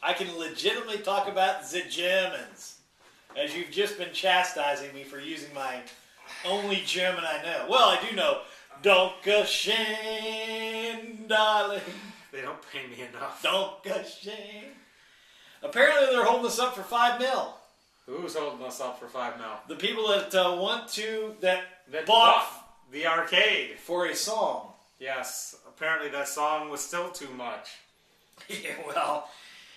I can legitimately talk about the Germans, as you've just been chastising me for using my only German I know. Well, I do know Dankeschön, darling. They don't pay me enough. Dankeschön. Apparently they're holding us up for $5 million. Who's holding us up for $5 million? The people that that bought the arcade for a song. Yes, apparently that song was still too much. Yeah, well,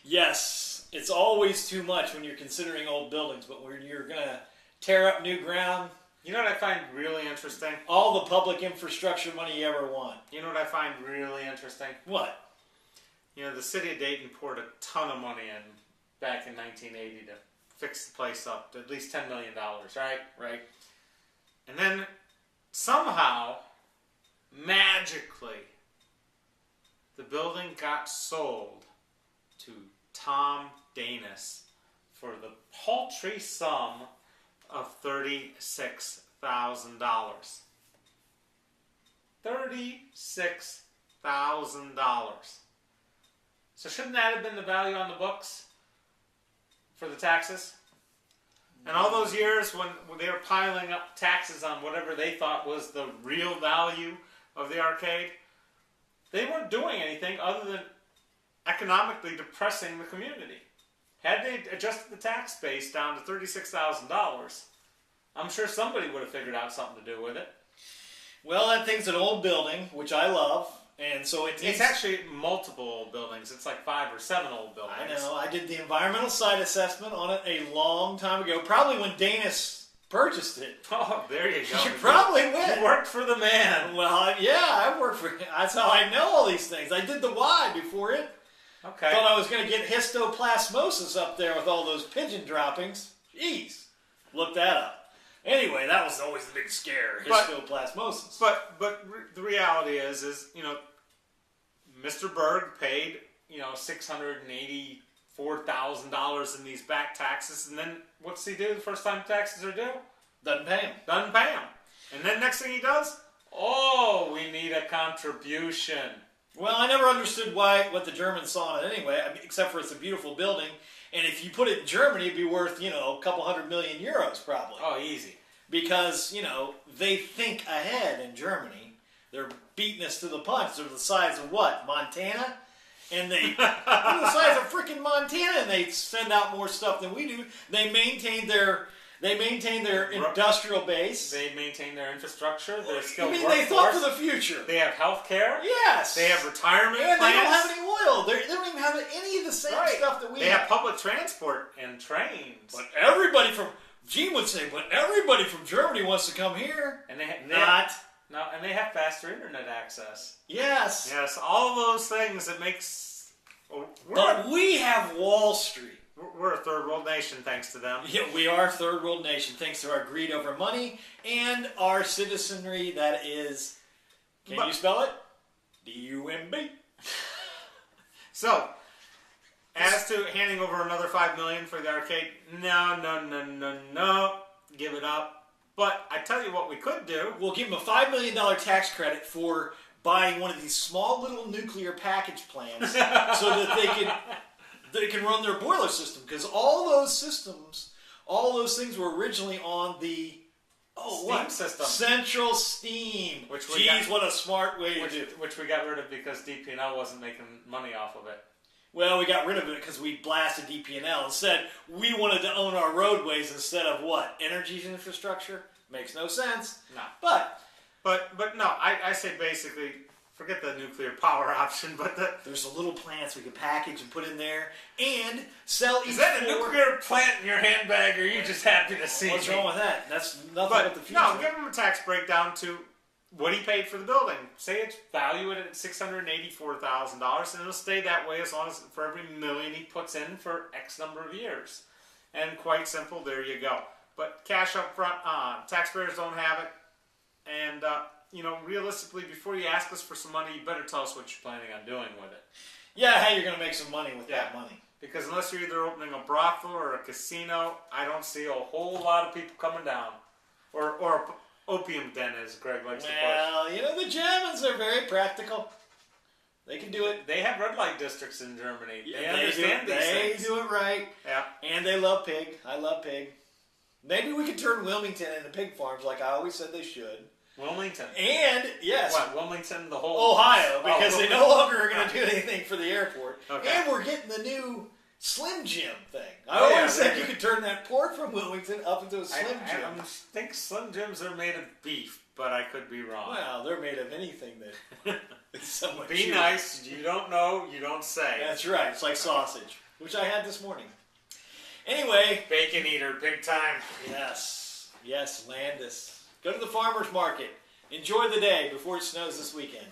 yes, it's always too much when you're considering old buildings, but when you're going to tear up new ground... You know what I find really interesting? All the public infrastructure money you ever want. You know what I find really interesting? What? You know, the city of Dayton poured a ton of money in back in 1980 to fix the place up to at least $10 million, right? Right. And then somehow, magically, the building got sold to Tom Danis for the paltry sum of $36,000. $36,000. So shouldn't that have been the value on the books for the taxes? And all those years when they were piling up taxes on whatever they thought was the real value of the arcade, they weren't doing anything other than economically depressing the community. Had they adjusted the tax base down to $36,000, I'm sure somebody would have figured out something to do with it. Well, that thing's an old building, which I love, and so it's actually multiple old buildings. It's like 5 or 7 old buildings. I know. I did the environmental site assessment on it a long time ago, probably when Danis purchased it. Oh, there you go. You probably win. You worked for the man. Well, yeah, I worked for him. That's how I know all these things. I did the Y before it. Okay. Thought I was going to get histoplasmosis up there with all those pigeon droppings. Jeez. Look that up. Anyway, that was always the big scare, histoplasmosis. But the reality is, you know, Mr. Berg paid, you know, $684,000 in these back taxes, and then what's he do the first time taxes are due? Doesn't pay him. Doesn't pay him. And then next thing he does, oh, we need a contribution. Well, I never understood what the Germans saw in it anyway, except for it's a beautiful building. And if you put it in Germany, it'd be worth, you know, a couple $100 million probably. Oh, easy. Because, you know, they think ahead in Germany. They're beating us to the punch. They're the size of what? Montana? And they're the size of freaking Montana, and they send out more stuff than we do. They maintain their industrial base. They maintain their infrastructure, their skilled I mean, workforce. they thought for the future. They have health care. Yes. They have retirement and plans. they don't have any oil. They don't even have any of the same stuff that we have. They have public transport and trains. But everybody from, Gene would say, but everybody from Germany wants to come here. And they and they have faster internet access. Yes. Yes, all those things that makes... But we have Wall Street. We're a third world nation thanks to them. Yeah, we are a third world nation thanks to our greed over money and our citizenry that is... Can you spell it? D-U-M-B. So, as to handing over another $5 million for the arcade, no. Give it up. But I tell you what we could do. We'll give them a $5 million tax credit for buying one of these small little nuclear package plants so that they can run their boiler system. Because all those systems, all those things were originally on the steam system. Central steam. What a smart way to do. Which we got rid of because DP&L wasn't making money off of it. Well, we got rid of it because we blasted DP&L. Instead, we wanted to own our roadways instead of what? Energy infrastructure? Makes no sense. No. But no, I say basically, forget the nuclear power option, but there's the little plants we could package and put in there and sell each. Is that a nuclear plant in your handbag, or are you just happy to see What's wrong with that? That's nothing but the future. No, give him a tax breakdown to what he paid for the building. Say it's valued at $684,000, and it'll stay that way as long as for every million he puts in for X number of years. And quite simple, there you go. But cash up front, taxpayers don't have it. And, you know, realistically, before you ask us for some money, you better tell us what you're planning on doing with it. Yeah, how you're going to make some money with that money. Because unless you're either opening a brothel or a casino, I don't see a whole lot of people coming down. Or opium den, as Greg likes to put it. Well, you know, the Germans are very practical. They can do it. They have red light districts in Germany. Yeah, They understand these things. They do it right. Yeah. And they love pig. I love pig. Maybe we could turn Wilmington into pig farms like I always said they should. Wilmington. And, yes. What, Wilmington, the whole... Ohio, because they no longer are going to do anything for the airport. Okay. And we're getting the new Slim Jim thing. I Oh, always yeah, said you could turn that pork from Wilmington up into a Slim Jim. I think Slim Jims are made of beef, but I could be wrong. Well, they're made of anything that is somewhat Be chewy. nice. You don't know, you don't say. That's right. It's like sausage, which I had this morning. Anyway. Bacon eater, big time. Yes. Yes, Landis. Go to the farmer's market. Enjoy the day before it snows this weekend.